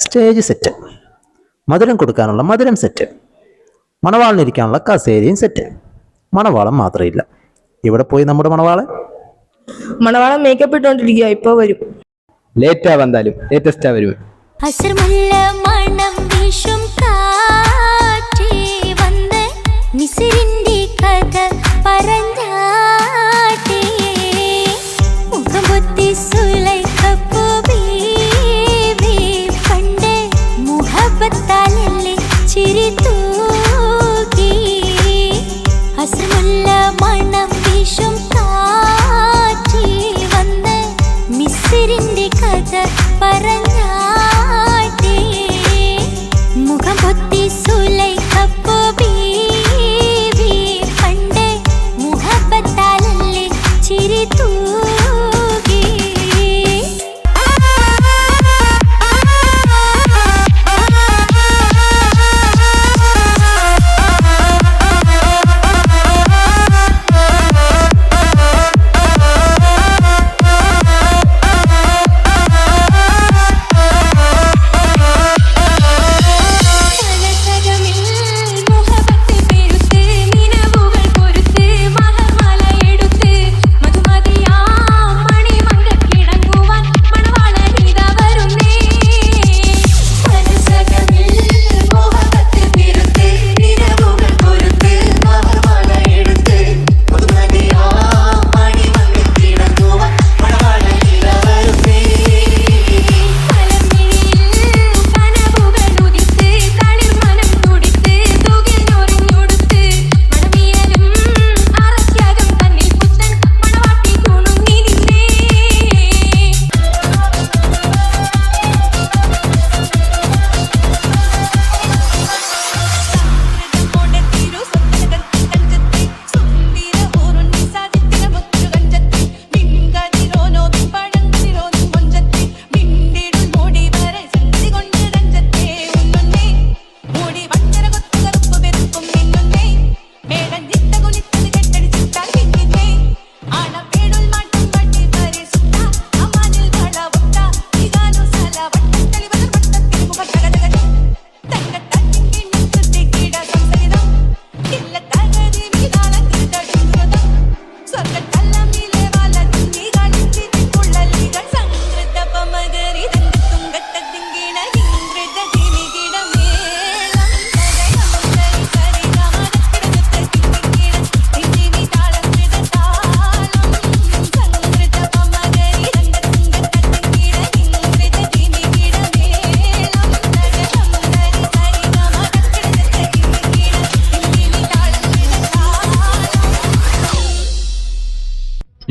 Stage set, മധുരം കൊടുക്കാനുള്ള മധുരം സെറ്റ്, മണവാളിനിരിക്കാനുള്ള കസേരയും സെറ്റ്. മണവാളം മാത്രമില്ല. ഇവിടെ പോയി നമ്മുടെ മണവാളം മേക്കപ്പ് ഇട്ടോണ്ടിരിക്കുക, ഇപ്പൊ വരും. ലേറ്റാ വന്നാലും ലേറ്റസ്റ്റാ വരും. അസർമുല്ല മണം വീശും കാറ്റേ വന്ന് മിസിരിന്റെ കഥ പറഞ്ഞാട്ടേ. മുഖംപൊത്തി സുലൈഖപ്പൂ ബീവി പണ്ട് മുഹബത്താലല്ലേ ചിരി തൂകി. അസർമുല്ല മണം വീശും കാറ്റേ വന്ന് മിസിരിന്റെ കഥ പറഞ്ഞാട്ടേ. മുഖം പൊത്തി സുലൈഖപ്പൂ ബീവി പണ്ട് മുഹബത്താലല്ലേ ചിരി തൂകി.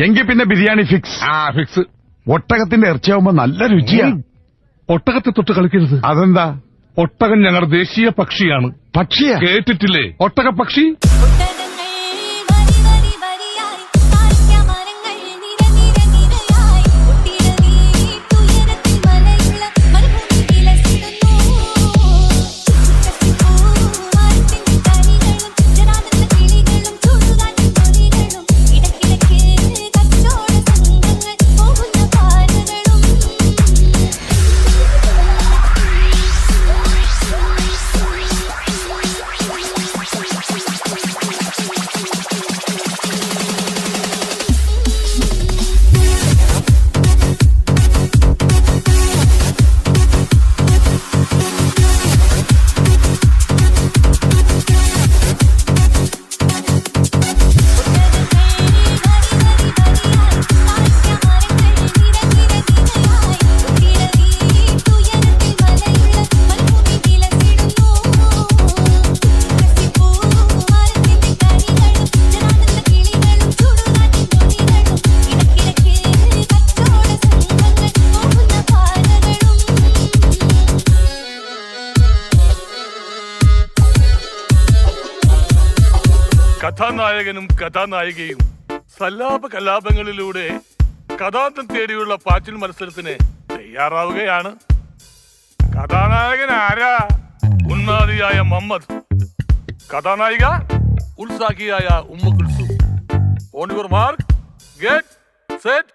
എങ്കിൽ പിന്നെ ബിരിയാണി ഫിക്സ്. ഫിക്സ്. ഒട്ടകത്തിന്റെ ഇറച്ചിയാവുമ്പോ നല്ല രുചിയാ. ഒട്ടകത്തെ തൊട്ട് കളിക്കരുത്. അതെന്താ? ഒട്ടകം ഞങ്ങളുടെ ദേശീയ പക്ഷിയാണ്. പക്ഷിയാ? കേട്ടിട്ടില്ലേ ഒട്ടക പക്ഷി? കഥാനായകനും കഥാനായികയും സല്ലാപ കലാപങ്ങളിലൂടെ കഥാന്തം തേടിയുള്ള പാച്ചിൽ മത്സരത്തിന് തയ്യാറാവുകയാണ്. കഥാനായകൻ ആരാ? ഉന്മാദിയായ മുഹമ്മദ്. കഥാനായിക ഉത്സാഹിയായ ഉമ്മ Kulsoom. On your mark, get set,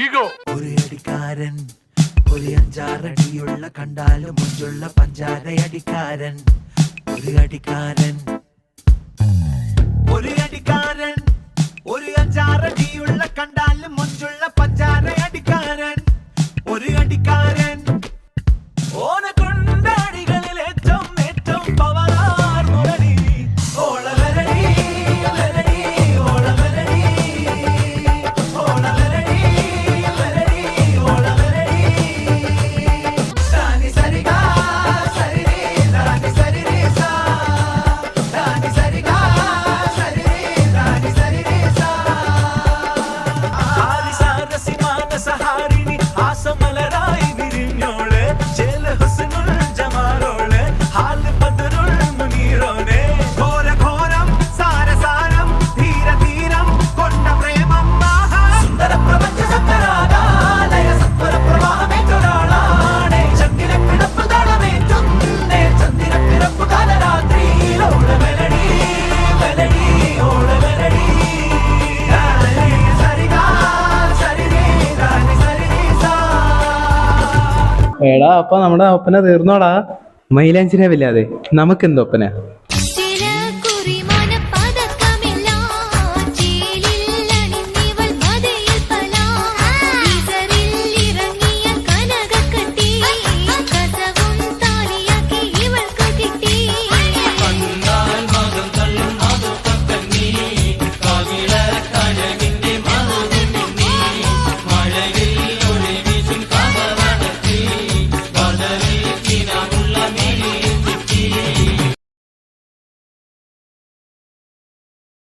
ego. ഒരു അടിക്കാരൻ ഒരു അഞ്ചാറടിയുള്ള കണ്ടാലും മുഞ്ചുള്ള പഞ്ചാരയടിക്കാരൻ ഒരു അടിക്കാരൻ ഒരു അടിക്കാരൻ ഒരു അഞ്ചാറടിയുള്ള കണ്ടാലും മുഞ്ചുള്ള പഞ്ചാരയടിക്കാരൻ ഒരു അടിക്കാരൻ ഓന കൊണ്ടാടികളിൽ ഏറ്റവും ഏറ്റവും പവറാർന്നൊരടി ഓളവരടി വരടി ഓളവരടി ഓളവരടി വരടി ഓളവരടി ദാനി സരിഗ സരിരി ദാനി സരിരി സാ ദാനി സരിഗ സരിരി ദാനി സരിരി സാ ആദിസാരസി മാനസഹാരിണി ആസമലരായി വിരിഞ്ഞോള് ചേല ഹുസ്നുൽ ജമാലോള് ഹാൽ ബദറുൽ മുനീറോനെ ഘോര ഘോരം സാരസാരം ധീര ധീരം കൊണ്ട പ്രേമം ആഹാ സുന്ദര പ്രപഞ്ച സത്തരാലയ സത്വര പ്രവാഹമേറ്റൊരാളാണേ ചന്ദ്ര പിടപ്പ് തളമേറ്റുന്നേ ചന്ദ്ര പിറപ്പ് കാലരാത്രിയിൽ ഓള മെലഡി മെലഡി ഓള മെലഡി സരിഗ സരിരി ദാനി സരിരി സാ എടാ അപ്പൊ നമ്മുടെ ഒപ്പന തീർന്നോടാ. മൈലാഞ്ചിനെ വല്ലാതെ നമുക്കെന്തോ ഒപ്പന.